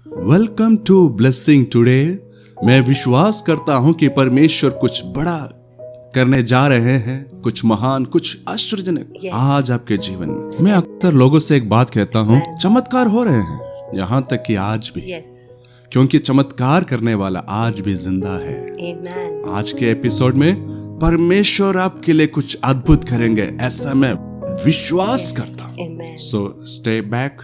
Welcome to blessing today. मैं विश्वास करता हूं कि परमेश्वर कुछ बड़ा करने जा रहे हैं, कुछ महान, कुछ आश्चर्यजनक आज आपके जीवन में। मैं अक्सर लोगों से एक बात कहता हूं, चमत्कार हो रहे हैं, यहाँ तक कि आज भी, क्योंकि चमत्कार करने वाला आज भी जिंदा है। आज के एपिसोड में परमेश्वर आपके लिए कुछ अद्भुत करेंगे, ऐसा मैं विश्वास करता हूँ। So stay back.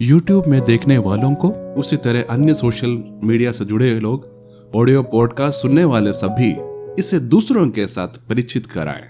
YouTube में देखने वालों को, उसी तरह अन्य सोशल मीडिया से जुड़े लोग, ऑडियो पॉडकास्ट सुनने वाले सभी इसे दूसरों के साथ परिचित कराएं।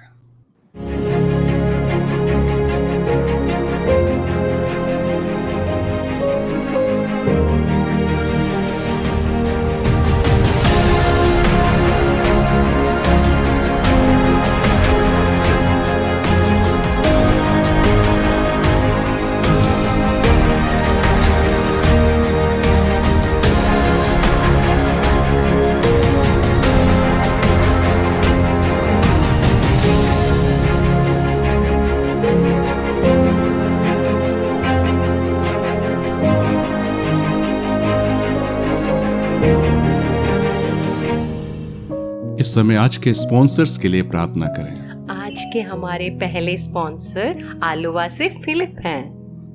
इस समय आज के स्पॉन्सर्स के लिए प्रार्थना करें। आज के हमारे पहले स्पॉन्सर आलोवा से फिलिप हैं।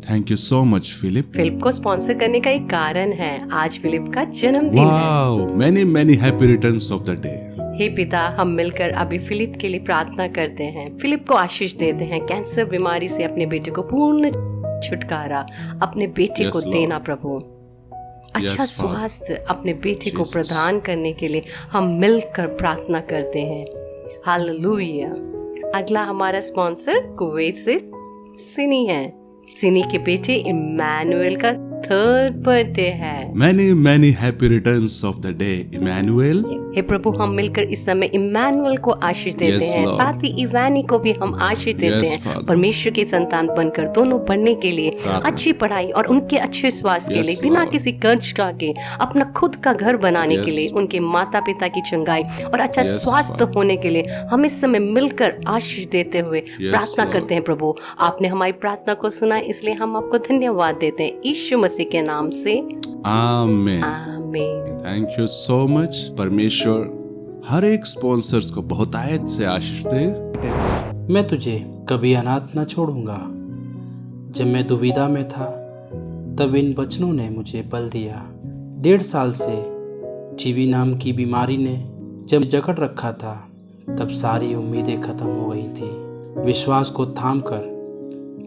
Thank you so much Philip. Philip को स्पॉन्सर करने का एक कारण है, आज फिलिप का जन्मदिन है। Many happy returns of the day. हे पिता, हम मिलकर अभी फिलिप के लिए प्रार्थना करते हैं। फिलिप को आशीष देते हैं, कैंसर बीमारी से अपने बेटे को पूर्ण छुटकारा अपने बेटे को देना प्रभु। अच्छा स्वास्थ्य अपने बेटे को प्रदान करने के लिए हम मिलकर प्रार्थना करते हैं। हालेलुया। अगला हमारा स्पॉन्सर कुवैत से सिनी है। सिनी के बेटे इमैनुअल का 3rd बर्थडे है। Many happy returns of the day Emmanuel. हे प्रभु, हम मिलकर इस समय इमैनुअल को आशीष देते हैं, साथ ही इवानी को भी हम आशीष देते हैं। परमेश्वर की संतान बनकर दोनों बढ़ने के लिए, अच्छी पढ़ाई और उनके अच्छे स्वास्थ्य के लिए, बिना किसी कर्ज के अपना खुद का घर बनाने के लिए, उनके माता पिता की चंगाई और अच्छा स्वास्थ्य होने के लिए हम इस समय मिलकर आशीष देते हुए प्रार्थना करते हैं। प्रभु, आपने हमारी प्रार्थना को सुना, इसलिए हम आपको धन्यवाद देते हैं यीशु मसीह के नाम से, आमीन। आमीन। Thank you so much. परमेश्वर हर एक स्पॉन्सर्स को बहुतायत से आशीष दे। मैं तुझे कभी अनाथ न छोड़ूंगा। जब मैं दुविधा में था तब इन वचनों ने मुझे बल दिया। 1.5 साल से टीबी नाम की बीमारी ने जब जकड़ रखा था, तब सारी उम्मीदें खत्म हो गई थी। विश्वास को थामकर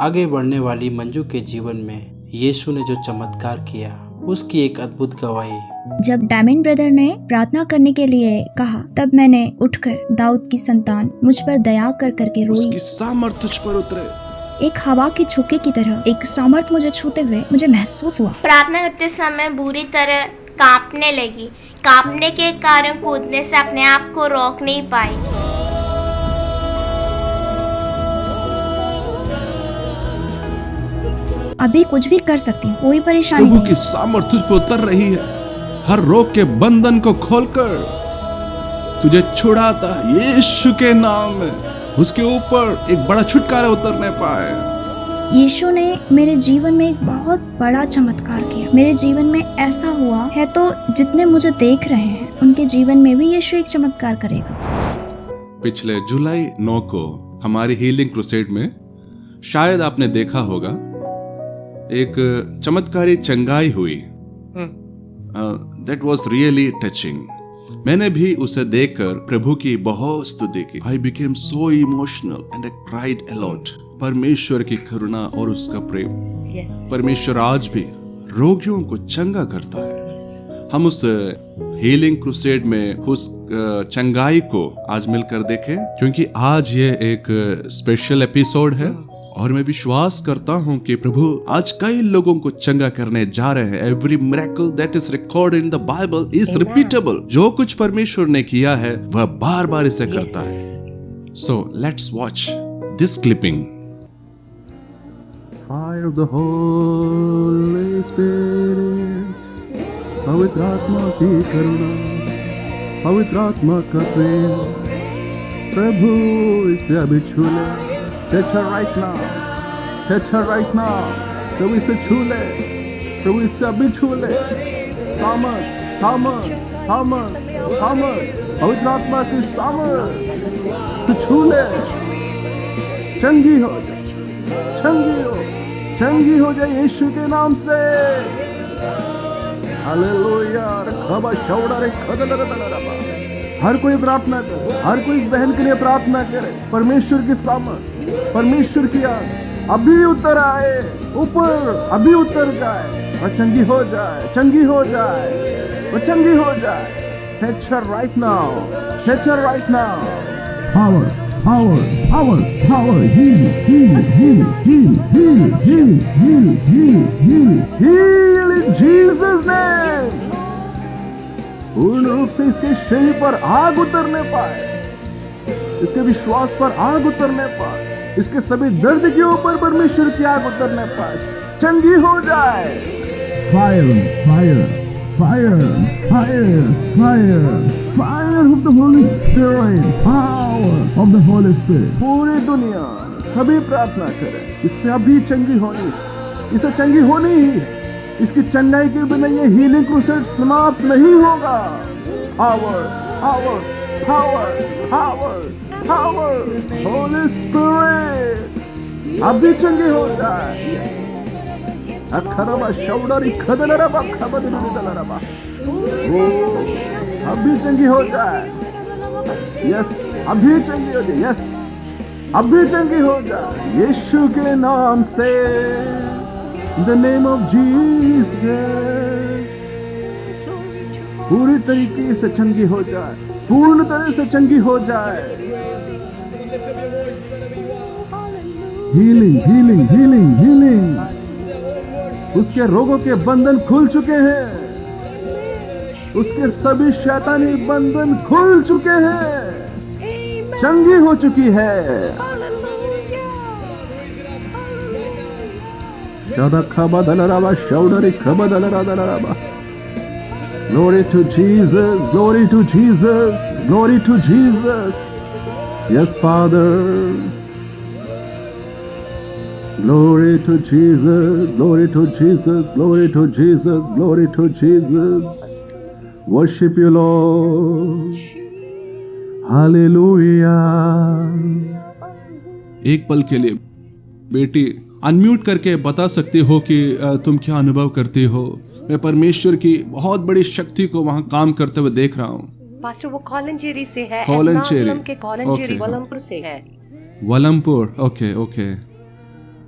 आगे बढ़ने वाली मंजू के जीवन में यीशु ने जो चमत्कार किया, उसकी एक अद्भुत गवाही। जब डायमंड ब्रदर ने प्रार्थना करने के लिए कहा, तब मैंने उठकर दाऊद की संतान मुझ पर दया कर करके रोई। उसकी सामर्थ तुझ पर उतरे। एक हवा के झोंके की तरह एक सामर्थ मुझे छूते हुए मुझे महसूस हुआ। प्रार्थना करते समय बुरी तरह कांपने लगी। कांपने के कारण कूदने से अपने आप को रोक नहीं पाई। अभी कुछ भी कर सकती हूँ, कोई परेशानी नहीं। प्रभु की सामर्थ तुझ पर उतर रही है। हर रोग के बंधन को खोलकर तुझे छुड़ाता यीशु के नाम में। उसके ऊपर एक बड़ा छुटकारा उतरने पाए। यीशु ने मेरे जीवन में एक बहुत बड़ा चमत्कार किया। मेरे जीवन में ऐसा हुआ है, तो जितने मुझे देख रहे हैं उनके जीवन में भी यीशु एक चमत्कार करेगा। पिछले जुलाई 9 को हमारी हीलिंग क्रूसेड में शायद आपने देखा होगा, एक चमत्कारी चंगाई हुई। That was really touching. मैंने भी उसे देखकर प्रभु की बहुत स्तुति की। I became so emotional and I cried a lot. परमेश्वर की करुणा और उसका प्रेम। परमेश्वर आज भी रोगियों को चंगा करता है। हम उस हीलिंग क्रूसेड में उस चंगाई को आज मिलकर देखें, क्योंकि आज ये एक स्पेशल एपिसोड है और मैं विश्वास करता हूं कि प्रभु आज कई लोगों को चंगा करने जा रहे हैं। Every miracle that is recorded in the Bible is repeatable. जो कुछ परमेश्वर ने किया है वह बार बार इसे करता है। So let's watch this clipping. Fire of the Holi spirit, पवित्र आत्मा की करुणा, पवित्र आत्मा का प्रेम, प्रभु इसे अभी छू ले। Touch her right now. Touch her right now. प्रभु इसे छू ले। प्रभु इससे अभी छू ले। सामर्थ सामर्थ सामर्थ सामर्थ, पवित्र आत्मा की सामर्थ से छू ले। चंगी हो जाए, चंगी हो जाए यीशु के नाम से। हालेलुया। हर कोई प्रार्थना करे, हर कोई इस बहन के लिए प्रार्थना करे। परमेश्वर की सामर्थ, परमेश्वर की आग अभी उतर आए ऊपर, अभी उतर जाए और चंगी हो जाए, चंगी हो जाए, वो चंगी हो जाए। Touch her right now, touch her right now. Power, power, power, power, heal, Heal in Jesus' name. पूर्ण रूप से इसके शरीर पर आग उतरने पाए, इसके विश्वास पर आग उतरने पाए, इसके सभी दर्द के ऊपर परमेश्वर की आग उतरने पाए, चंगी हो जाए। fire, fire, fire, fire, fire, fire of the Holy Spirit, power of the Holy Spirit. पूरी दुनिया सभी प्रार्थना करें, इससे अभी चंगी होनी, इसे चंगी होनी ही है। इसकी चंगाई के बिना ये हीलिंग क्रूसेड समाप्त नहीं होगा। Power power power power power, Holi spirit अभी चंगी हो जाए। अखरबा शौडरी खदलरबा खबदलरबा, अभी चंगी हो जाए। यस, अभी चंगी हो जाए। यस, अभी चंगी हो जाए यीशु के नाम से। In the name of Jesus, पूरी तरीके से चंगी हो जाए, पूर्ण तरह से चंगी हो जाए। हीलिंग हीलिंग हीलिंग हीलिंग, उसके रोगों के बंधन खुल चुके हैं, उसके सभी शैतानी बंधन खुल चुके हैं, चंगी हो चुकी है। Glory to Jesus, glory to Jesus, glory to Jesus. Yes, Father. Glory to Jesus, glory to Jesus, glory to Jesus, glory to Jesus. Worship you, Lord. Hallelujah. एक पल के लिए बेटी अनम्यूट करके बता सकती हो कि तुम क्या अनुभव करती हो। मैं परमेश्वर की बहुत बड़ी शक्ति को वहाँ काम करते हुए देख रहा हूँ। पास्टर वो कॉलंचेरी से है, कॉलंचेरी के कॉलंचेरी वलमपुर से है। वलमपुर, ओके ओके,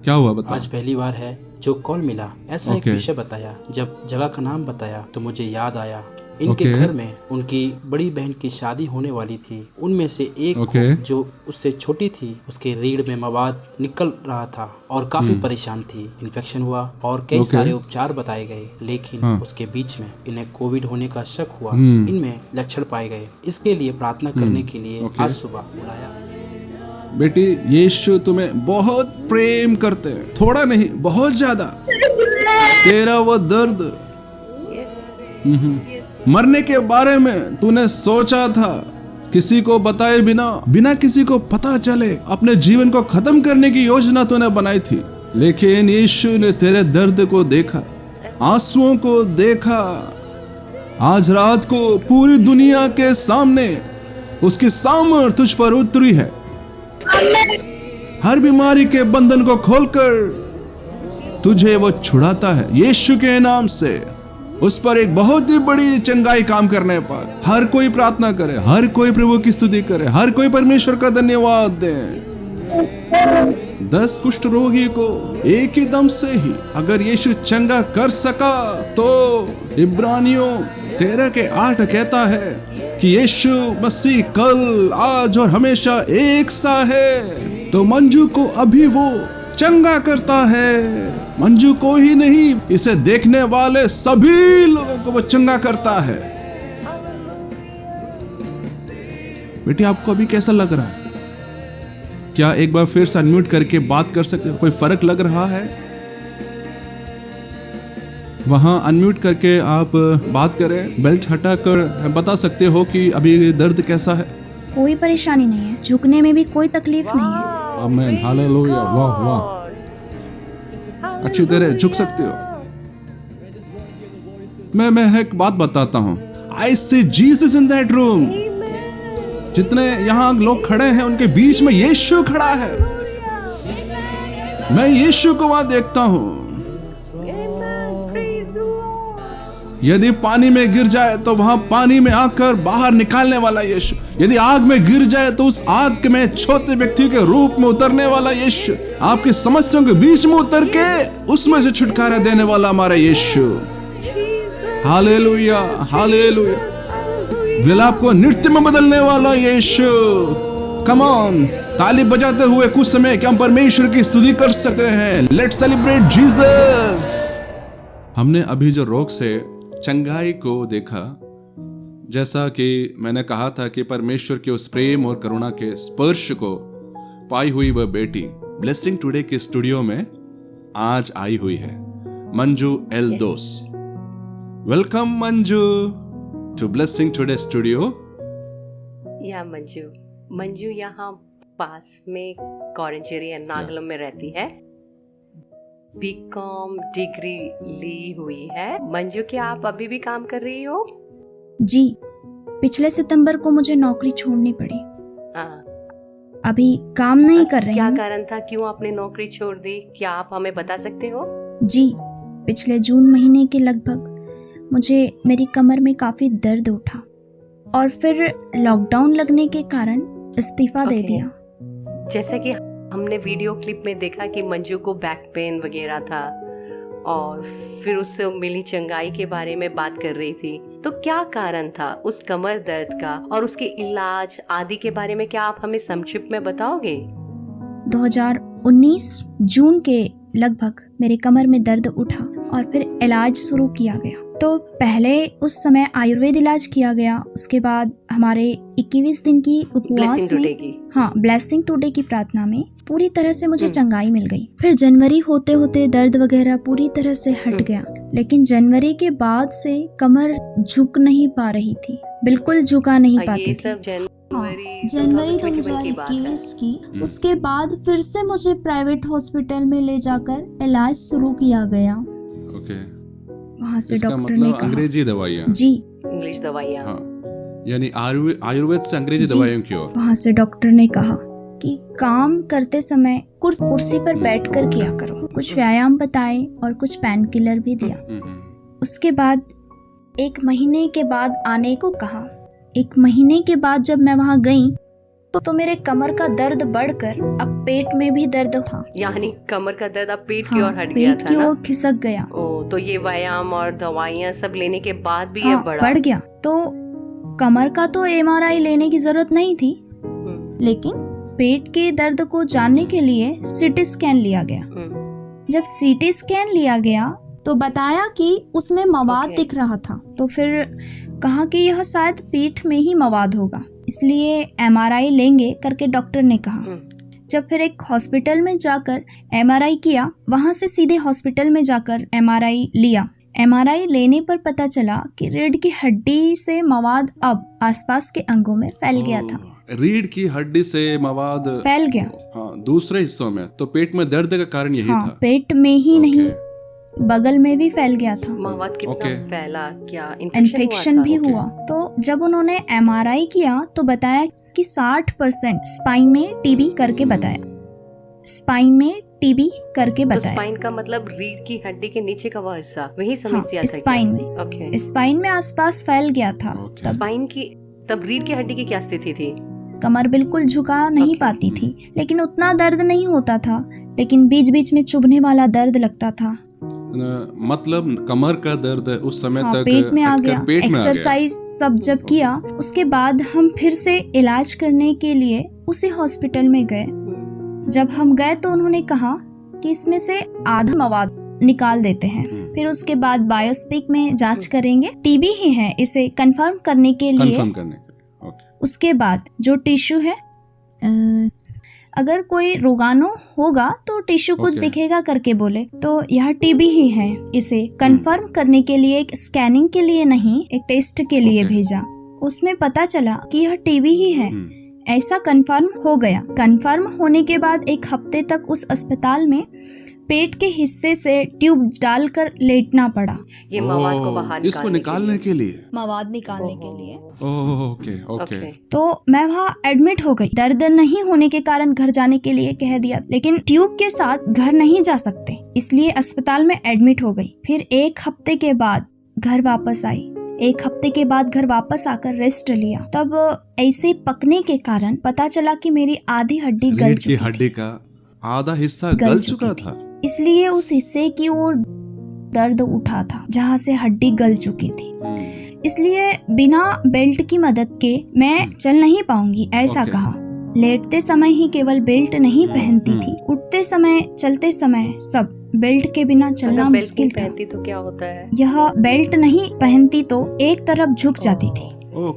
क्या हुआ बताओ। आज पहली बार है जो कॉल मिला, ऐसा एक विषय बताया। जब जगह का नाम बताया तो मुझे याद आया इनके घर में उनकी बड़ी बहन की शादी होने वाली थी। उनमें से एक जो उससे छोटी थी, उसके रीढ़ में मवाद निकल रहा था और काफी परेशान थी। इन्फेक्शन हुआ और कई सारे उपचार बताए गए, लेकिन उसके बीच में इन्हें कोविड होने का शक हुआ। इनमें लक्षण पाए गए। इसके लिए प्रार्थना करने के लिए आज सुबह बुलाया। बेटी, यीशु तुम्हें बहुत प्रेम करते हैं, थोड़ा नहीं बहुत ज्यादा। तेरा वो दर्द, मरने के बारे में तूने सोचा था, किसी को बताए बिना किसी को पता चले अपने जीवन को खत्म करने की योजना तूने बनाई थी, लेकिन यीशु ने तेरे दर्द को देखा, आंसुओं को देखा। आज रात को पूरी दुनिया के सामने उसकी सामर्थ तुझ पर उतरी है। हर बीमारी के बंधन को खोलकर तुझे वो छुड़ाता है यीशु के नाम से। उस पर एक बहुत ही बड़ी चंगाई काम करने पर हर कोई प्रार्थना करे, हर कोई प्रभु की स्तुति करे, हर कोई परमेश्वर का धन्यवाद दे। 10 कुष्ठ रोगी को एक ही दम से ही अगर यीशु चंगा कर सका, तो इब्रानियों 13:8 कहता है कि यीशु मसीह कल, आज और हमेशा एक सा है। तो मंजू को अभी वो चंगा करता है। मंजू को ही नहीं, इसे देखने वाले सभी लोगों को वो चंगा करता है। बेटी, आपको अभी कैसा लग रहा है? क्या एक बार फिर से अनम्यूट करके बात कर सकते हो? कोई फर्क लग रहा है? वहां अनम्यूट करके आप बात करें, बेल्ट हटाकर बता सकते हो कि अभी दर्द कैसा है। कोई परेशानी नहीं है, झुकने में भी कोई तकलीफ नहीं है। आमीन, हालेलुया, वाह वाह। अच्छी तरह झुक सकते हो। मैं एक बात बताता हूँ, I see Jesus in that room. जितने यहाँ लोग खड़े हैं उनके बीच में यीशु खड़ा है। मैं यीशु को वहां देखता हूँ। यदि पानी में गिर जाए तो वहां पानी में आकर बाहर निकालने वाला यीशु, यदि आग में गिर जाए तो उस आग में छोटे व्यक्ति के रूप में उतरने वाला यीशु, आपकी समस्याओं के बीच में उतर के उसमें से छुटकारा देने वाला हमारा यीशु। Hallelujah, hallelujah. विलाप को नृत्य में बदलने वाला यीशु। कम ऑन, ताली बजाते हुए कुछ समय क्या हम परमेश्वर की स्तुति कर सकते हैं। Let's celebrate Jesus. हमने अभी जो रोग से चंगाई को देखा, जैसा कि मैंने कहा था कि परमेश्वर के उस प्रेम और करुणा के स्पर्श को पाई हुई वह बेटी ब्लेसिंग टुडे के स्टूडियो में आज आई हुई है, Manju Eldhose. Welcome Manju to blessing today studio. या मंजू यहाँ पास में कॉरेंचेरी एर्नाकुलम में रहती है। बीकॉम डिग्री ली हुई है। मंजू, क्या आप अभी भी काम कर रही हो? जी, पिछले सितंबर को मुझे नौकरी छोड़नी पड़ी। अभी काम नहीं कर रही क्या हूँ। कारण था, क्यों आपने नौकरी छोड़ दी? क्या आप हमें बता सकते हो? जी, पिछले जून महीने के लगभग मुझे मेरी कमर में काफी दर्द उठा और फिर लॉकडाउन लगने के कारण इस्तीफा दे दिया। जैसा कि हमने वीडियो क्लिप में देखा कि मंजू को बैक पेन वगैरह था और फिर उससे मिली चंगाई के बारे में बात कर रही थी, तो क्या कारण था उस कमर दर्द का और उसके इलाज आदि के बारे में क्या आप हमें संक्षिप्त में बताओगे? 2019 जून के लगभग मेरे कमर में दर्द उठा और फिर इलाज शुरू किया गया। तो पहले उस समय आयुर्वेद इलाज किया गया, उसके बाद हमारे 21 दिन की उपवास में, ब्लेसिंग टुडे की प्रार्थना में पूरी तरह से मुझे चंगाई मिल गई। फिर जनवरी होते होते दर्द वगैरह पूरी तरह से हट गया, लेकिन जनवरी के बाद से कमर झुक नहीं पा रही थी, बिल्कुल झुका नहीं पाती थी। जनवरी 2021 की उसके बाद फिर से मुझे प्राइवेट हॉस्पिटल में ले जाकर इलाज शुरू किया गया। वहाँ से इसका डॉक्टर मतलब ने कहा, अंग्रेजी दवाइयाँ। जी, इंग्लिश दवाइयाँ। यानी आयुर्वेद से अंग्रेजी दवाइयों की ओर। वहाँ से डॉक्टर ने कहा कि काम करते समय कुर्सी पर बैठकर किया करो। कुछ व्यायाम बताए और कुछ पेन किलर भी दिया। उसके बाद 1 महीने के बाद आने को कहा। 1 महीने के बाद जब मैं वहाँ गई तो मेरे कमर का दर्द बढ़कर अब पेट में भी दर्द था। यानी कमर का दर्द अब पेट की ओर हट गया था, पेट की ओर खिसक गया। तो ये व्यायाम और दवाइयाँ सब लेने के बाद भी ये बढ़ गया। तो कमर का तो MRI लेने की जरूरत नहीं थी, लेकिन पेट के दर्द को जानने के लिए CT स्कैन लिया गया। जब CT स्कैन लिया गया तो बताया कि उसमें मवाद दिख रहा था। तो फिर कहा कि यह शायद पेट में ही मवाद होगा, इसलिए MRI लेंगे करके डॉक्टर ने कहा। जब फिर एक हॉस्पिटल में जाकर MRI किया, वहां से सीधे हॉस्पिटल में जाकर MRI लिया। MRI लेने पर पता चला कि रीढ़ की हड्डी से मवाद अब आसपास के अंगों में फैल गया था। रीढ़ की हड्डी से मवाद फैल गया। दूसरे हिस्सों में। तो पेट में दर्द का कारण यही था। पेट में ही नहीं, बगल में भी फैल गया था। मवाद कितना फैला, क्या इन्फेक्शन भी हुआ। तो जब उन्होंने MRI किया तो बताया कि 60% स्पाइन में टीबी करके बताया। स्पाइन में टीबी करके बताया। तो स्पाइन का मतलब रीढ़ की हड्डी के नीचे का वह हिस्सा, वही समस्या था। स्पाइन में स्पाइन में आसपास फैल गया था। स्पाइन की तब रीढ़ की हड्डी की क्या स्थिति थी? कमर बिल्कुल झुका नहीं पाती थी, लेकिन उतना दर्द नहीं होता था, लेकिन बीच बीच में चुभने वाला दर्द लगता था। मतलब कमर का दर्द उस समय तक पेट में आ गया। एक्सरसाइज सब जब किया, उसके बाद हम फिर से इलाज करने के लिए उसी हॉस्पिटल में गए। जब हम गए तो उन्होंने कहा कि इसमें से आधा मवाद निकाल देते हैं, फिर उसके बाद बायोस्पिक में जांच करेंगे, टीबी ही है, इसे कंफर्म करने के लिए। उसके बाद जो टिश्यू है, अगर कोई रोगाणु होगा तो टिश्यू कुछ दिखेगा करके बोले, तो यह टीबी ही है। इसे कंफर्म करने के लिए एक स्कैनिंग के लिए नहीं, एक टेस्ट के लिए भेजा। उसमें पता चला कि यह टीबी ही है। ऐसा कंफर्म हो गया। कंफर्म होने के बाद 1 हफ्ते तक उस अस्पताल में पेट के हिस्से से ट्यूब डालकर लेटना पड़ा। ये मवाद को बाहर इसको निकालने के लिए, मवाद निकालने के लिए। Okay okay. तो मैं वहाँ एडमिट हो गई। दर्द नहीं होने के कारण घर जाने के लिए कह दिया, लेकिन ट्यूब के साथ घर नहीं जा सकते, इसलिए अस्पताल में एडमिट हो गई। फिर 1 हफ्ते के बाद घर वापस आई। 1 हफ्ते के बाद घर वापस आकर रेस्ट लिया। तब ऐसे पकने के कारण पता चला कि मेरी आधी हड्डी गल रीढ़ की चुकी हड्डी का आधा हिस्सा गल चुका था। इसलिए उस हिस्से की ओर दर्द उठा था जहाँ से हड्डी गल चुकी थी। इसलिए बिना बेल्ट की मदद के मैं चल नहीं पाऊंगी, ऐसा कहा। लेटते समय ही केवल बेल्ट नहीं पहनती थी, उठते समय, चलते समय सब बेल्ट के बिना चलना मुश्किल था। पहनती तो क्या होता है? यह बेल्ट नहीं पहनती तो एक तरफ झुक जाती थी।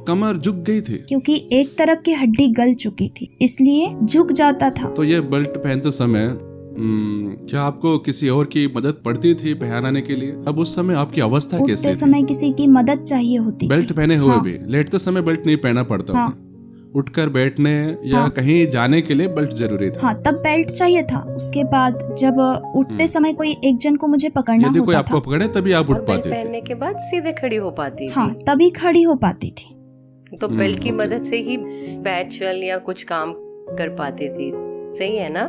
कमर झुक गई थी क्योंकि एक तरफ की हड्डी गल चुकी थी, इसलिए झुक जाता था। तो ये बेल्ट पहनते समय क्या आपको किसी और की मदद पड़ती थी पहनाने के लिए? अब उस समय आपकी अवस्था कैसी थी? उठते समय किसी की मदद चाहिए होती बेल्ट थी। पहने हुए भी लेटते समय बेल्ट नहीं पहनना पड़ता। हाँ। उठकर बैठने या कहीं जाने के लिए बेल्ट जरूरी था। हाँ, तब बेल्ट चाहिए था। उसके बाद जब उठते समय कोई एक जन को मुझे पकड़ना यदि कोई होता आपको था, पकड़े तभी आप उठ और बेल्ट पाते थे। पहनने के बाद सीधे खड़ी हो पाती थी। हाँ, तभी खड़ी हो पाती थी। तो बेल्ट की मदद से ही पैर चल या कुछ काम कर पाती थी, सही है ना?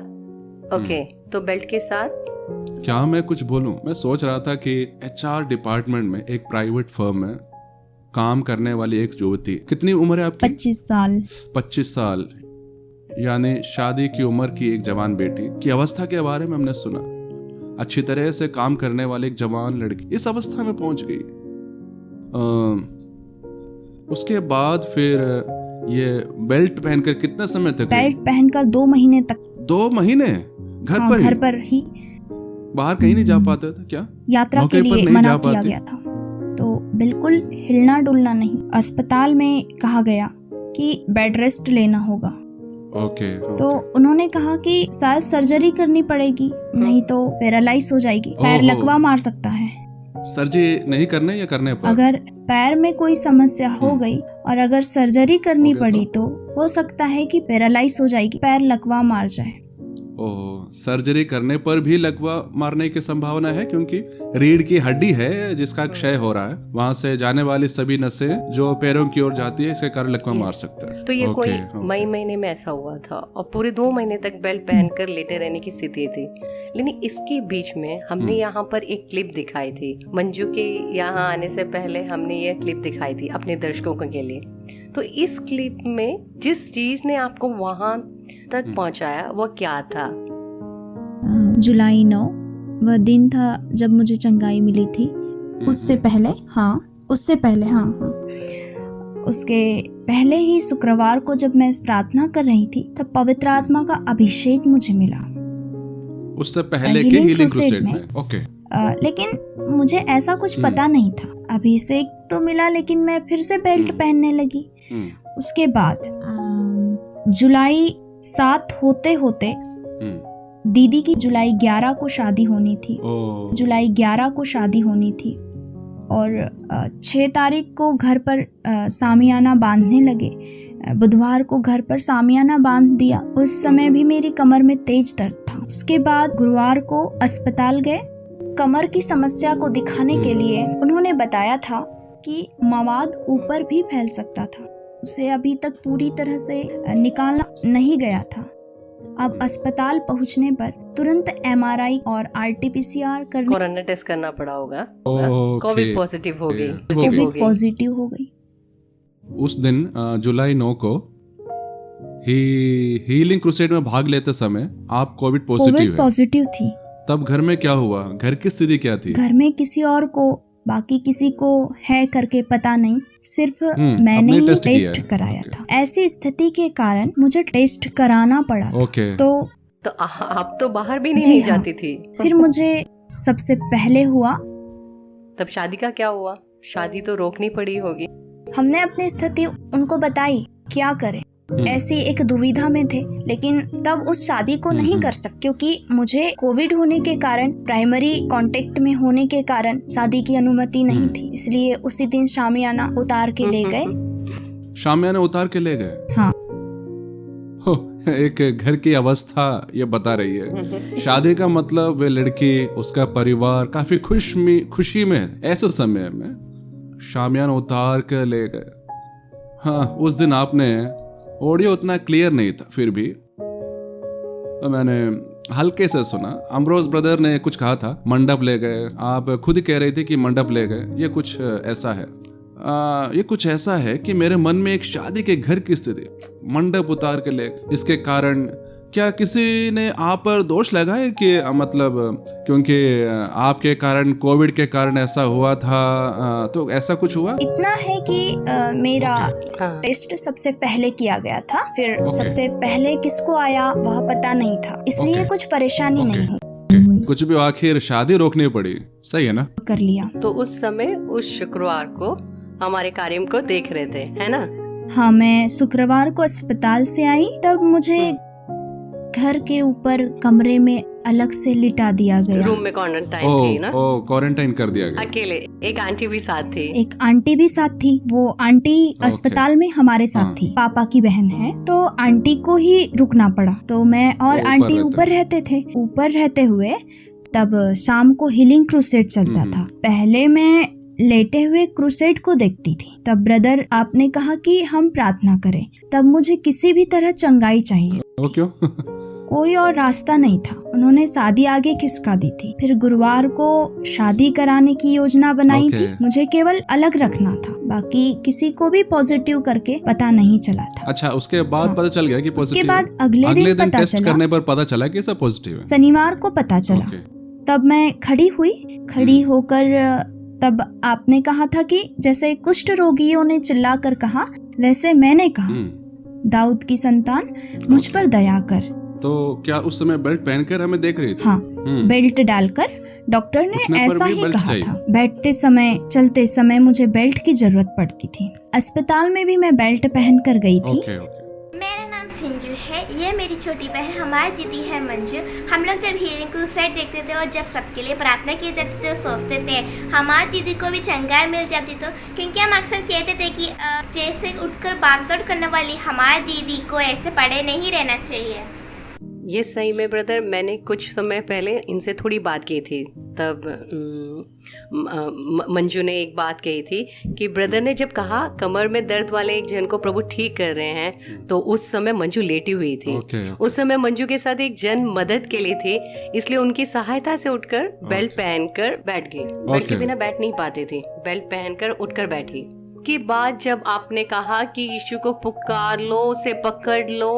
ओके, तो बेल्ट के साथ क्या मैं कुछ बोलूं? मैं सोच रहा था कि HR डिपार्टमेंट में एक प्राइवेट फर्म में काम करने वाली एक युवती, कितनी उम्र है आपकी? 25 साल। 25 साल, यानी शादी की उम्र की एक जवान बेटी की अवस्था के बारे में हमने सुना। अच्छी तरह से काम करने वाली एक जवान लड़की इस अवस्था में पहुंच गई। उसके बाद फिर ये बेल्ट पहनकर कितना समय तक? बेल्ट पहनकर 2 महीने तक। 2 महीने घर हाँ, पर ही? घर पर ही। बाहर कहीं नहीं जा पाते थे क्या? यात्रा के लिए मना किया गया था, तो बिल्कुल हिलना डुलना नहीं। अस्पताल में कहा गया कि बेड रेस्ट लेना होगा। ओके। तो उन्होंने कहा कि शायद सर्जरी करनी पड़ेगी, नहीं तो पैरालाइज हो जाएगी, पैर लकवा मार सकता है। सर्जरी नहीं करने या करने पर? अगर पैर में कोई समस्या हो गई और अगर सर्जरी करनी पड़ी तो हो सकता है कि पैरालाइज हो जाएगी, पैर लकवा मार जाए। ओह, सर्जरी करने पर भी लकवा मारने की संभावना है, क्योंकि रीढ़ की हड्डी है जिसका क्षय हो रहा है, वहां से जाने वाली सभी नसें जो पैरों की ओर जाती है, इसके कारण लकवा मार सकता है। तो ये कोई मई महीने में ऐसा हुआ था और पूरे 2 महीने तक बेल्ट पहनकर लेटे रहने की स्थिति थी। लेकिन इसके बीच में हमने यहाँ पर एक क्लिप दिखाई थी। मंजू के यहाँ आने से पहले हमने ये क्लिप दिखाई थी अपने दर्शकों के लिए। तो इस क्लिप में जिस चीज ने आपको वहां तक पहुंचाया वो क्या था? जुलाई 9 वह दिन था जब मुझे चंगाई मिली थी। उससे पहले उसके पहले ही शुक्रवार को जब मैं प्रार्थना कर रही थी तब पवित्र आत्मा का अभिषेक मुझे मिला। उससे पहले के हीलिंग क्रूसेड में? ओके। लेकिन मुझे ऐसा कुछ पता नहीं था। अभिषेक तो मिला, लेकिन मैं फिर से बेल्ट पहनने लगी। उसके बाद जुलाई 7 होते होते दीदी की जुलाई 11 को शादी होनी थी। जुलाई 11 को शादी होनी थी और 6 तारीख को घर पर सामियाना बांधने लगे। बुधवार को घर पर सामियाना बांध दिया। उस समय भी मेरी कमर में तेज दर्द था। उसके बाद गुरुवार को अस्पताल गए। कमर की समस्या को दिखाने के लिए उन्होंने बताया था कि मवाद ऊपर भी फैल सकता था, उसे अभी तक पूरी तरह से निकाला नहीं गया था। अब अस्पताल पहुंचने पर तुरंत MRI और RT-PCR करने, कोरोना टेस्ट करना पड़ा होगा। कोविड पॉजिटिव हो गई। कोविड पॉजिटिव हो गई। उस दिन जुलाई 9 को हीलिंग क्रूसेड में भाग लेते समय आप कोविड पॉजिटिव थी। तब घर में क्या हुआ? घर की स्थिति क्या थी? घर में किसी और को, बाकी किसी को है करके पता नहीं, सिर्फ मैंने ही टेस्ट कराया था। ऐसी स्थिति के कारण मुझे टेस्ट कराना पड़ा था। तो आप तो बाहर भी नहीं जाती थी। फिर मुझे सबसे पहले हुआ। तब शादी का क्या हुआ? शादी तो रोकनी पड़ी होगी। हमने अपनी स्थिति उनको बताई, क्या करें, ऐसी एक दुविधा में थे। लेकिन तब उस शादी को नहीं कर सकते, क्योंकि मुझे कोविड होने के कारण, प्राइमरी कांटेक्ट में होने के कारण शादी की अनुमति नहीं थी। इसलिए उसी दिन शामियाना उतार के ले गए। शामियाना उतार के ले गए? हाँ। एक घर की अवस्था ये बता रही है। शादी का मतलब वे लड़की, उसका परिवार काफी खुशी में है। ऐसे समय में शामियान उतार कर ले गए। हाँ, उस दिन आपने ऑडियो उतना क्लियर नहीं था, फिर भी तो मैंने हल्के से सुना। अम्ब्रोस ब्रदर ने कुछ कहा था, मंडप ले गए। आप खुद ही कह रही थी कि मंडप ले गए। ये कुछ ऐसा है, ये कुछ ऐसा है कि मेरे मन में एक शादी के घर की स्थिति, मंडप उतार के ले गए। इसके कारण क्या किसी ने आप पर दोष लगाया कि मतलब क्योंकि आपके कारण, कोविड के कारण ऐसा हुआ था, तो ऐसा कुछ हुआ? इतना है कि मेरा टेस्ट सबसे पहले किया गया था, फिर सबसे पहले किसको आया वह पता नहीं था, इसलिए कुछ परेशानी नहीं हुई। कुछ भी, आखिर शादी रोकनी पड़ी, सही है ना? कर लिया। तो उस समय उस शुक्रवार को हमारे कार्यक्रम को देख रहे थे, है ना? हाँ, मैं शुक्रवार को अस्पताल से आई, तब मुझे घर के ऊपर कमरे में अलग से लिटा दिया गया। रूम में क्वारंटाइन थी ना? क्वारंटाइन कर दिया गया। अकेले। एक आंटी भी साथ थी। एक आंटी भी साथ थी। वो आंटी अस्पताल में हमारे साथ थी, पापा की बहन है, तो आंटी को ही रुकना पड़ा। तो मैं और आंटी ऊपर रहते थे। ऊपर रहते हुए तब शाम को हीलिंग क्रूसेड चलता था। पहले मैं लेटे हुए क्रूसेड को देखती थी। तब ब्रदर आपने कहा कि हम प्रार्थना करें। तब मुझे किसी भी तरह चंगाई चाहिए। क्यों? कोई और रास्ता नहीं था। उन्होंने शादी आगे खिसका दी थी। फिर गुरुवार को शादी कराने की योजना बनाई थी। मुझे केवल अलग रखना था, बाकी किसी को भी पॉजिटिव करके पता नहीं चला था। अच्छा, उसके बाद पता चल गया कि पॉजिटिव? उसके बाद अगले दिन पता टेस्ट चला, करने पर पता चला कि सब पॉजिटिव है। शनिवार को पता चला। तब मैं खड़ी होकर तब आपने कहा था कि जैसे कुष्ठ रोगियों ने चिल्लाकर कहा, वैसे मैंने कहा, दाऊद की संतान मुझ पर दया कर। तो क्या उस समय बेल्ट पहनकर हमें देख रही थी? हाँ, बेल्ट डालकर। डॉक्टर ने ऐसा ही कहा था। बैठते समय, चलते समय मुझे बेल्ट की जरूरत पड़ती थी। अस्पताल में भी मैं बेल्ट पहन कर गई थी। मेरा नाम सिंजू है, ये मेरी छोटी बहन, हमारी दीदी है मंजू। हम लोग जब हीलिंग क्रूसेड देखते थे और जब सबके लिए प्रार्थना की जाती थी, तो सोचते थे हमारी दीदी को भी चंगाई मिल जाती। तो क्योंकि हम अक्सर कहते थे कि जैसे उठकर भागदौड़ करने वाली हमारी दीदी को ऐसे पड़े नहीं रहना चाहिए। ये सही में ब्रदर, मैंने कुछ समय पहले इनसे थोड़ी बात की थी। तब मंजू ने एक बात कही थी कि ब्रदर ने जब कहा कमर में दर्द वाले एक जन को प्रभु ठीक कर रहे हैं, तो उस समय मंजू लेटी हुई थी। उस समय मंजू के साथ एक जन मदद के लिए थे, इसलिए उनकी सहायता से उठकर बेल्ट पहनकर बैठ गई। बेल्ट के बिना बैठ नहीं पाती थी, बेल्ट पहनकर उठकर बैठी। के बाद जब आपने कहा कि यीशु को पुकार लो, उसे पकड़ लो,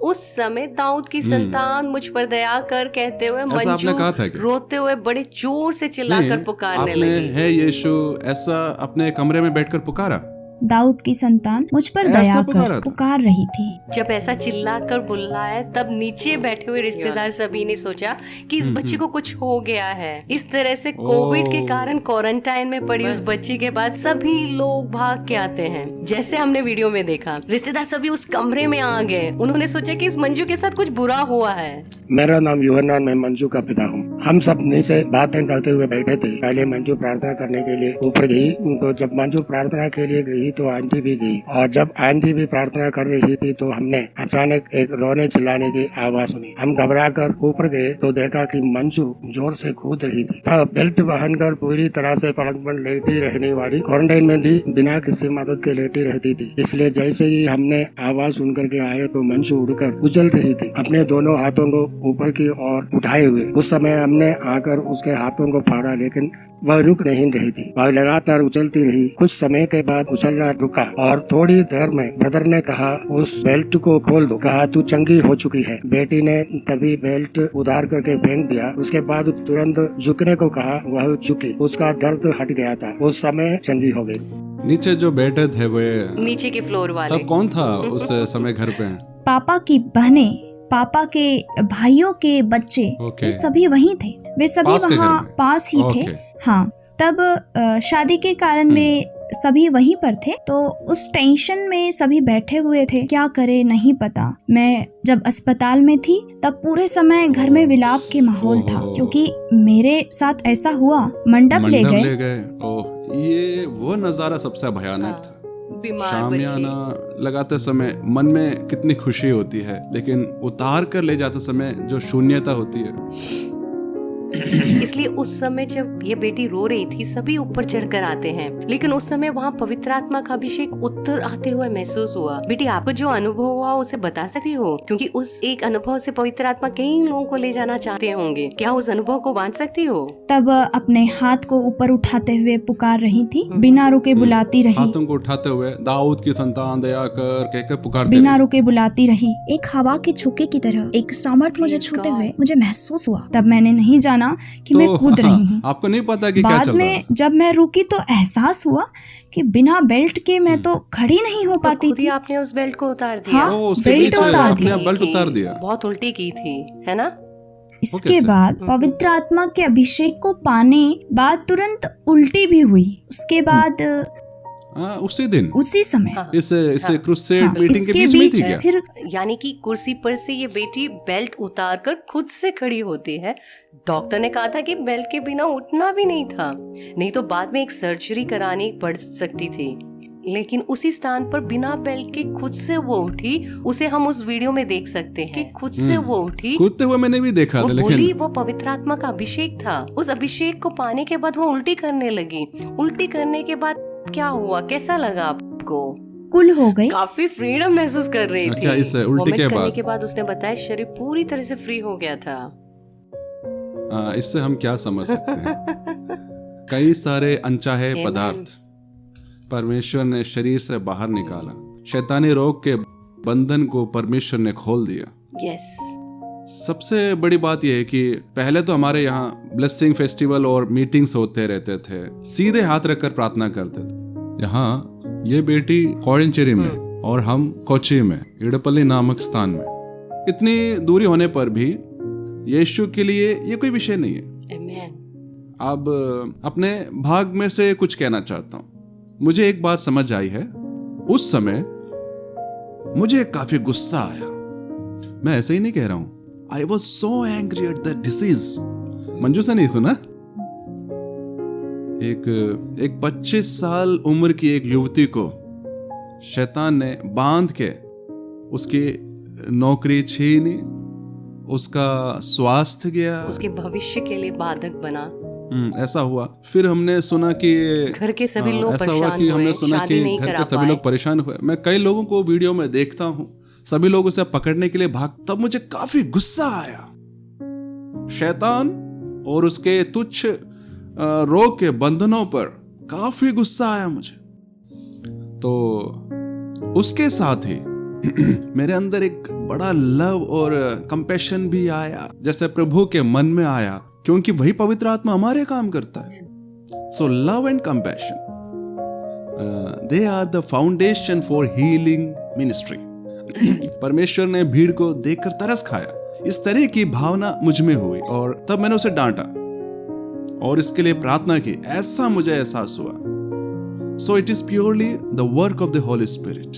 उस समय दाऊद की संतान मुझ पर दया कर कहते हुए मंजू रोते हुए बड़े जोर से चिल्लाकर पुकारने लगी। है यीशु ऐसा अपने कमरे में बैठकर पुकारा? दाऊद की संतान मुझ पर दया कर पुकार रही थी। जब ऐसा चिल्लाकर बुलाया, तब नीचे बैठे हुए रिश्तेदार सभी ने सोचा कि इस बच्ची को कुछ हो गया है। इस तरह से कोविड के कारण क्वारंटाइन में पड़ी उस बच्ची के बाद सभी लोग भाग के आते हैं, जैसे हमने वीडियो में देखा। रिश्तेदार सभी उस कमरे में आ गए। उन्होंने सोचा कि इस मंजू के साथ कुछ बुरा हुआ है। मेरा नाम यूहन्ना, मैं मंजू का पिता हूँ। हम सब नीचे बातें करते हुए बैठे थे। पहले मंजू प्रार्थना करने के लिए ऊपर गई, तो जब मंजू प्रार्थना के लिए गई तो आंटी भी गई, और जब आंटी भी प्रार्थना कर रही थी तो हमने अचानक एक रोने चिल्लाने की आवाज सुनी। हम घबरा कर ऊपर गए तो देखा कि मंजू जोर से कूद रही थी। बेल्ट पहनकर पूरी तरह से पलंग पर लेटी रहने वाली, क्वारंटाइन में भी बिना किसी मदद के लेटी रहती थी। इसलिए जैसे ही हमने आवाज सुन करके आए तो मंजू उड़कर उछल रही थी, अपने दोनों हाथों को ऊपर की ओर उठाए हुए। उस समय हमने आकर उसके हाथों को फाड़ा, लेकिन वह रुक नहीं रही थी। वह लगातार उछलती रही। कुछ समय के बाद उछलना रुका और थोड़ी देर में ब्रदर ने कहा, उस बेल्ट को खोल दो। कहा, तू चंगी हो चुकी है। बेटी ने तभी बेल्ट उतार करके फेंक दिया। उसके बाद तुरंत झुकने को कहा, वह झुकी। उसका दर्द हट गया था। उस समय चंगी हो गई। नीचे जो बैठे थे वे नीचे के फ्लोर वाले, तब कौन था उस समय घर पे? पापा की बहनें, पापा के भाइयों के बच्चे, वे सभी वहीं थे। वे सभी वहाँ पास ही थे। हाँ, तब शादी के कारण वे सभी वहीं पर थे, तो उस टेंशन में सभी बैठे हुए थे, क्या करे नहीं पता। मैं जब अस्पताल में थी तब पूरे समय घर में विलाप के माहौल था, क्योंकि मेरे साथ ऐसा हुआ। मंडप ले गए। ये वो नजारा सबसे भयानक था। बीमार शामियाना लगाते समय मन में कितनी खुशी होती है, लेकिन उतार कर ले जाते समय जो शून्यता होती है। इसलिए उस समय जब ये बेटी रो रही थी, सभी ऊपर चढ़कर आते हैं, लेकिन उस समय वहाँ पवित्र आत्मा का अभिषेक उत्तर आते हुए महसूस हुआ। बेटी, आपको जो अनुभव हुआ उसे बता सकती हो, क्योंकि उस एक अनुभव से पवित्र आत्मा कई लोगों को ले जाना चाहते होंगे। क्या उस अनुभव को बांट सकती हो? तब अपने हाथ को ऊपर उठाते हुए पुकार रही थी, बिना रुके बुलाती रही। हाथों को उठाते हुए दाऊद की संतान दया कर कहकर पुकारते बिना रुके बुलाती रही। एक हवा के झोंके की तरह एक सामर्थ मुझे छूते हुए मुझे महसूस हुआ। तब मैंने नहीं जाना कि मैं कूद रही हूँ। आपको नहीं पता कि क्या बाद चल रहा है। में जब मैं रुकी तो एहसास हुआ कि बिना बेल्ट के मैं तो खड़ी नहीं हो पाती थी। आपने उस बेल्ट को उतार दिया। हाँ, उसके बेल्ट पीछे उतार अपने दी। बेल्ट उतार दिया। बहुत उल्टी की थी, है ना? इसके कैसे? बाद पवित्र आत्मा के अभिषेक को पाने बाद तुरंत उल्टी भी हुई। उसके बाद उसी दिन उसी समय इसे क्रूसेड मीटिंग के इसके बीच में थी बीच क्या? फिर यानी कि कुर्सी पर से ये बेटी बेल्ट उतार कर खुद से खड़ी होती है। डॉक्टर ने कहा था कि बेल्ट के बिना उठना भी नहीं था, नहीं तो बाद में एक सर्जरी करानी पड़ सकती थी। लेकिन उसी स्थान पर बिना बेल्ट के खुद से वो उठी। उसे हम उस वीडियो में देख सकते हैं कि खुद से वो उठी। कूदते हुए मैंने भी देखा था, बोली लेकिन वो पवित्र आत्मा का अभिषेक था। उस अभिषेक को पाने के बाद वो उल्टी करने लगी। उल्टी करने के बाद क्या हुआ, कैसा लगा आपको? कुल हो गई। काफी फ्रीडम महसूस कर रही थी। क्या इस उल्टी के वोमिट करने बाद? के बाद उसने बताया शरीर पूरी तरह से फ्री हो गया था। इससे हम क्या समझ सकते हैं? कई सारे अनचाहे पदार्थ परमेश्वर ने शरीर से बाहर निकाला। शैतानी रोग के बंधन को परमेश्वर ने खोल दिया। यस। सबसे बड़ी बात यह है कि पहले तो हमारे यहाँ ब्लेसिंग फेस्टिवल और मीटिंग्स होते रहते थे, सीधे हाथ रखकर प्रार्थना करते थे। यहाँ ये बेटी कोयंचेरी में और हम कोची में, इडपल्ली नामक स्थान में, इतनी दूरी होने पर भी यीशु के लिए ये कोई विषय नहीं है। आमीन। अब अपने भाग में से कुछ कहना चाहता हूँ। मुझे एक बात समझ आई है, उस समय मुझे काफी गुस्सा आया। मैं ऐसे ही नहीं कह रहा हूँ। I was so angry at that disease. Manju से नहीं सुना? एक 25 साल उम्र की एक युवती को शैतान ने बांध के उसकी नौकरी छीनी, उसका स्वास्थ्य गया, उसके भविष्य के लिए बाधक बना। ऐसा हुआ। फिर हमने सुना कि घर के सभी लोग ऐसा हुआ कि हमने सुना कि घर के सभी लोग परेशान हुए। मैं कई लोगों को वीडियो में देखता हूँ, सभी लोग उसे पकड़ने के लिए भाग। तब मुझे काफी गुस्सा आया। शैतान और उसके तुच्छ रोग के बंधनों पर काफी गुस्सा आया मुझे। तो उसके साथ ही मेरे अंदर एक बड़ा लव और कंपैशन भी आया, जैसे प्रभु के मन में आया, क्योंकि वही पवित्र आत्मा हमारे काम करता है। So love and compassion, they are the foundation for healing ministry. परमेश्वर ने भीड़ को देखकर तरस खाया। इस तरह की भावना मुझ में हुई और तब मैंने उसे डांटा और इसके लिए प्रार्थना की। ऐसा मुझे एहसास हुआ। So it is purely the work of the Holi spirit.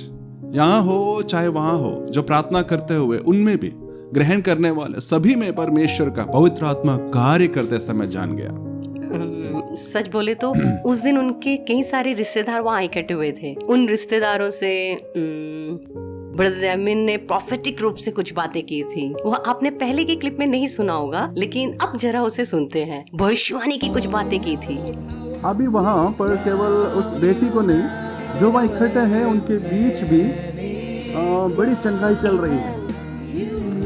यहां हो चाहे वहां हो, जो प्रार्थना करते हुए उनमें भी ग्रहण करने वाले सभी में परमेश्वर का पवित्र आत्मा कार्य करते समय जान गया। सच बोले तो उस दिन उनके कई सारे रिश्तेदार वहां इकट्ठे हुए थे। उन रिश्तेदारों से ब्रदर एमिन ने प्रोफेटिक रूप से कुछ बातें की थी। वह आपने पहले की क्लिप में नहीं सुना होगा, लेकिन अब जरा उसे सुनते हैं। भविष्यवाणी की कुछ बातें की थी। अभी वहां पर केवल उस बेटी को नहीं, जो वहां इकट्ठे हैं उनके बीच भी बड़ी चंगाई चल रही है।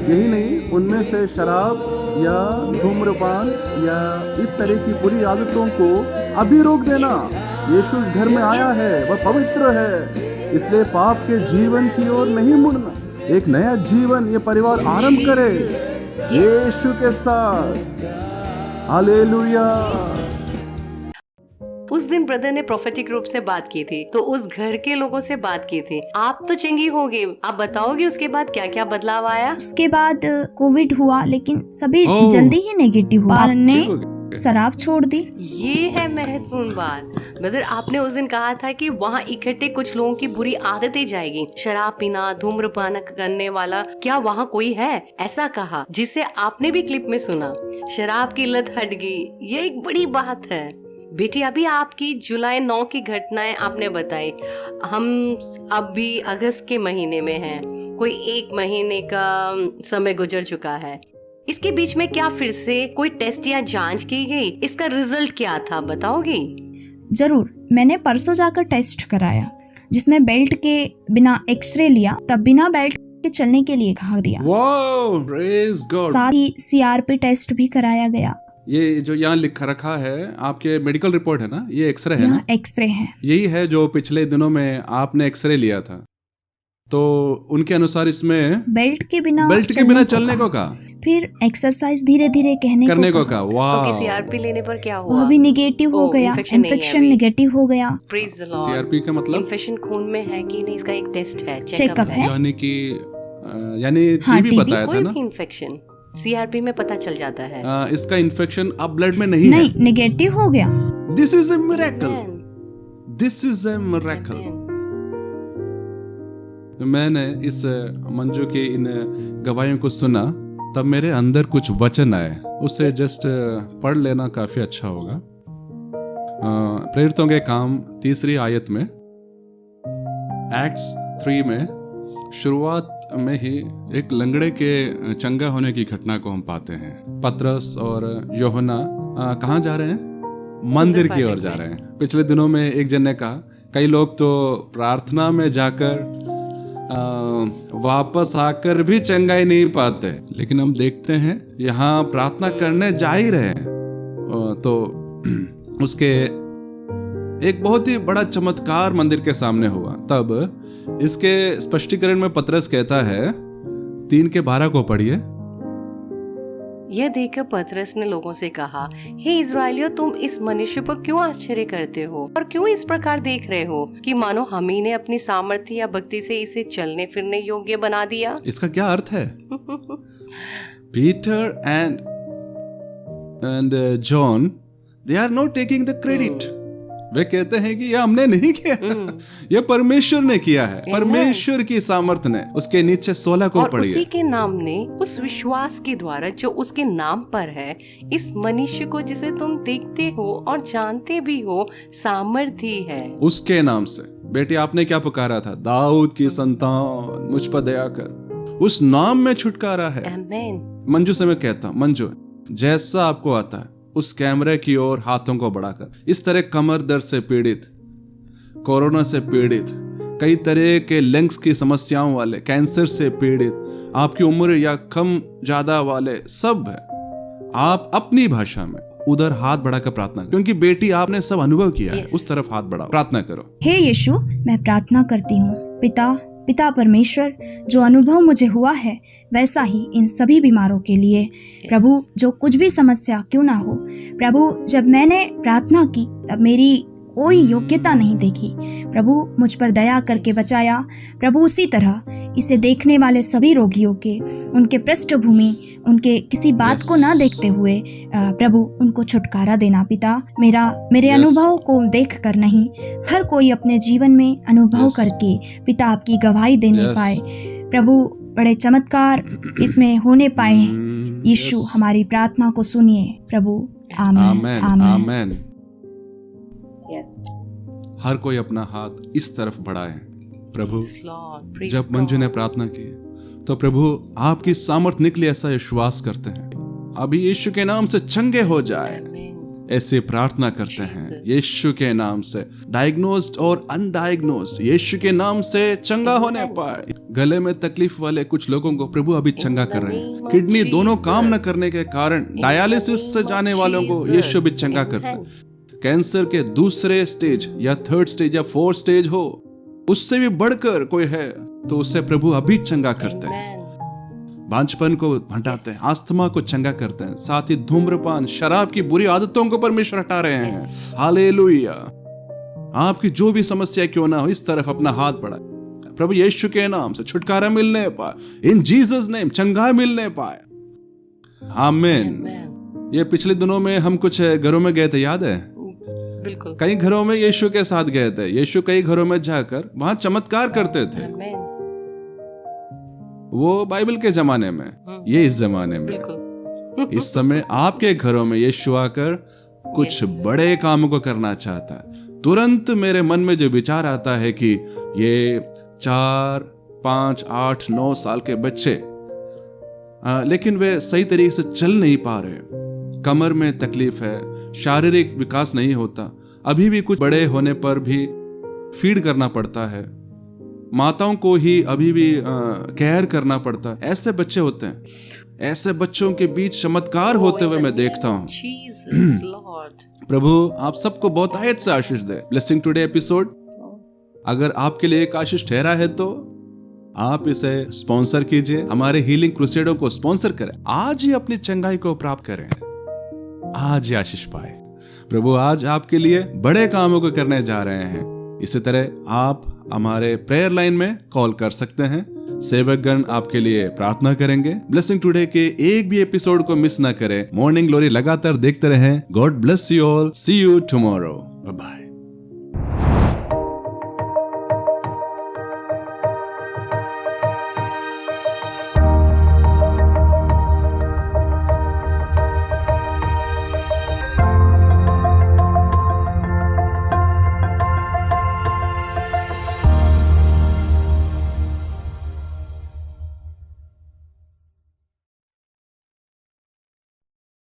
यही नहीं, उनमें से शराब या धूम्रपान या इस तरह की बुरी आदतों को अभी रोक देना। यीशु इस घर में आया है, वह पवित्र है, इसलिए पाप के जीवन की ओर नहीं मुड़ना। एक नया जीवन ये परिवार आरंभ करे यीशु के साथ। हालेलुया। उस दिन ब्रदर ने प्रोफेटिक रूप से बात की थी, तो उस घर के लोगों से बात की थी। आप तो चंगी होगी, आप बताओगे उसके बाद क्या क्या बदलाव आया? उसके बाद कोविड हुआ, लेकिन सभी जल्दी ही नेगेटिव हुआ। ने शराब छोड़ दी। ये है महत्वपूर्ण बात। ब्रदर, आपने उस दिन कहा था कि वहाँ इकट्ठे कुछ लोगों की बुरी आदतें जाएगी, शराब पीना, धूम्रपान करने वाला। क्या वहाँ कोई है? ऐसा कहा, जिसे आपने भी क्लिप में सुना। शराब की लत हट गई, ये एक बड़ी बात है। बेटी अभी आपकी जुलाई 9 की घटनाएं आपने बताई, हम अभी अगस्त के महीने में हैं, कोई 1 महीने का समय गुजर चुका है। इसके बीच में क्या फिर से कोई टेस्ट या जांच की गई? इसका रिजल्ट क्या था, बताओगी? जरूर, मैंने परसों जाकर टेस्ट कराया जिसमें बेल्ट के बिना एक्सरे लिया, तब बिना बेल्ट के चलने के लिए कहा दिया। Wow, praise God. साथ ही CRP टेस्ट भी कराया गया। ये जो यहाँ लिखा रखा है आपके मेडिकल रिपोर्ट है ना, ये एक्सरे है ना? एक्सरे है। यही है जो पिछले दिनों में आपने एक्सरे लिया था, तो उनके अनुसार इसमें बेल्ट के बिना चलने को कहा, फिर एक्सरसाइज धीरे धीरे करने को कहा। वाह। तो CRP लेने पर क्या हुआ? वह भी निगेटिव हो गया, इन्फेक्शन निगेटिव हो गया। Praise the Lord. CRP का मतलब इन्फेक्शन खून में है कि नहीं, इसका एक टेस्ट है, चेकअप है। यानी टीबी बताया था ना? इन्फेक्शन CRP में पता चल जाता है। इसका इन्फेक्शन अब ब्लड में नहीं है, निगेटिव हो गया। This is a miracle, this is a miracle. मैंने इस मंजू के इन गवाहियों को सुना, तब मेरे अंदर कुछ वचन आए, उसे जस्ट पढ़ लेना काफी अच्छा होगा। प्रेरितों के काम 3 आयत में, एक्ट्स 3 में शुरुआत में ही एक लंगड़े के चंगा होने की घटना को हम पाते हैं। पतरस और यूहन्ना कहाँ जा रहे हैं? मंदिर की ओर जा रहे हैं। पिछले दिनों में एक जन ने कहा, कई लोग तो प्रार्थना में जाकर वापस आकर भी चंगाई नहीं पाते, लेकिन हम देखते हैं यहाँ प्रार्थना करने जा ही रहे हैं तो उसके एक बहुत ही बड़ा चमत्कार मंदिर के सामने हुआ। तब इसके स्पष्टीकरण में पतरस कहता है, 3:12 को पढ़िए। यह देखकर पतरस ने लोगों से कहा, हे इस्राएलियों, तुम इस मनुष्य पर क्यों आश्चर्य करते हो और क्यों इस प्रकार देख रहे हो कि मानो हम ही ने अपनी सामर्थ्य या भक्ति से इसे चलने फिरने योग्य बना दिया? इसका क्या अर्थ है? Peter and John, they are not taking the credit. वे कहते हैं कि यह हमने नहीं किया, यह परमेश्वर ने किया है, परमेश्वर की सामर्थ्य ने। उसके नीचे 16 को पढ़िए। उसी के नाम ने, उस विश्वास के द्वारा जो उसके नाम पर है, इस मनुष्य को जिसे तुम देखते हो और जानते भी हो, सामर्थ्य है। उसके नाम से। बेटी, आपने क्या पुकारा था? दाऊद की संतान, मुझ पर दया कर। उस नाम में छुटकारा है। आमीन। मंजू से मैं कहता हूं, मंजू, जैसा आपको आता है उस कैमरे की ओर हाथों को बढ़ाकर, इस तरह कमर दर्द से पीड़ित, कोरोना से पीड़ित, कई तरह के लंग्स की समस्याओं वाले, कैंसर से पीड़ित, आपकी उम्र या कम ज्यादा वाले सब है, आप अपनी भाषा में उधर हाथ बढ़ाकर प्रार्थना करो, क्योंकि बेटी आपने सब अनुभव किया है। उस तरफ हाथ बढ़ाओ, प्रार्थना करो। हे यीशु, मैं प्रार्थना करती हूँ। पिता परमेश्वर, जो अनुभव मुझे हुआ है वैसा ही इन सभी बीमारों के लिए। प्रभु, जो कुछ भी समस्या क्यों ना हो, प्रभु, जब मैंने प्रार्थना की तब मेरी कोई योग्यता नहीं देखी। प्रभु, मुझ पर दया करके बचाया। प्रभु, उसी तरह इसे देखने वाले सभी रोगियों के, उनके पृष्ठभूमि, उनके किसी बात को ना देखते हुए प्रभु उनको छुटकारा देना। पिता, मेरे अनुभव को देख कर नहीं, हर कोई अपने जीवन में अनुभव करके पिता आपकी गवाही देने पाए। प्रभु, बड़े चमत्कार इसमें होने पाए। यीशु, हमारी प्रार्थना को सुनिए प्रभु। आमीन, आमीन। हर कोई अपना हाथ इस तरफ बढ़ाए। प्रभु, जब मंजू ने प्रार्थना की तो प्रभु आपकी सामर्थ निकली, ऐसा विश्वास करते हैं। अभी यीशु के नाम से चंगे हो जाए, ऐसे प्रार्थना करते हैं। यीशु के नाम से डायग्नोस्ड और अनडायग्नोस्ड यीशु के नाम से चंगा होने पाए। गले में तकलीफ वाले कुछ लोगों को प्रभु अभी चंगा कर रहे हैं। किडनी दोनों काम न करने के कारण डायलिसिस से जाने वालों को यीशु भी चंगा करता है। कैंसर के दूसरे स्टेज या 3rd स्टेज या 4th स्टेज हो, उससे भी बढ़कर कोई है तो उसे प्रभु अभी चंगा करते हैं। बांझपन को हटाते हैं, आस्थमा को चंगा करते हैं, साथ ही धूम्रपान, शराब की बुरी आदतों को परमेश्वर हटा रहे हैं। हालेलुया। आपकी जो भी समस्या क्यों ना हो, इस तरफ अपना हाथ बढ़ाए। प्रभु यीशु के नाम से छुटकारा मिलने पाए, इन जीसस नेम चंगा मिलने पाए। आमीन। ये पिछले दिनों में हम कुछ घरों में गए थे, याद है? बिल्कुल। कई घरों में यीशु के साथ गए थे। यीशु कई घरों में जाकर वहां चमत्कार करते थे। वो बाइबल के जमाने में, ये इस जमाने में। इस समय आपके घरों में यीशु आकर कुछ बड़े कामों को करना चाहता है। तुरंत मेरे मन में जो विचार आता है कि ये 4, 5, 8, 9 साल के बच्चे, लेकिन वे सही तरीके से चल नहीं पा रहे, कमर में तकलीफ है, शारीरिक विकास नहीं होता, अभी भी कुछ बड़े होने पर भी फीड करना पड़ता है, माताओं को ही अभी भी केयर करना पड़ता है। ऐसे बच्चे होते हैं। ऐसे बच्चों के बीच चमत्कार होते हुए मैं देखता हूँ। प्रभु आप सबको बहुत आयत से आशीष दे। ब्लेसिंग टुडे एपिसोड अगर आपके लिए एक आशीष ठहरा है तो आप इसे स्पॉन्सर कीजिए, हमारे हीलिंग क्रूसेडों को स्पॉन्सर करें, आज ही अपनी चंगाई को प्राप्त करें, आज ही आशीष पाए। प्रभु आज आपके लिए बड़े कामों को करने जा रहे हैं। इसी तरह आप हमारे प्रेयर लाइन में कॉल कर सकते हैं, सेवकगण आपके लिए प्रार्थना करेंगे। ब्लेसिंग टुडे के एक भी एपिसोड को मिस ना करें। मॉर्निंग ग्लोरी लगातार देखते रहें। God bless you all. See you tomorrow. Bye bye.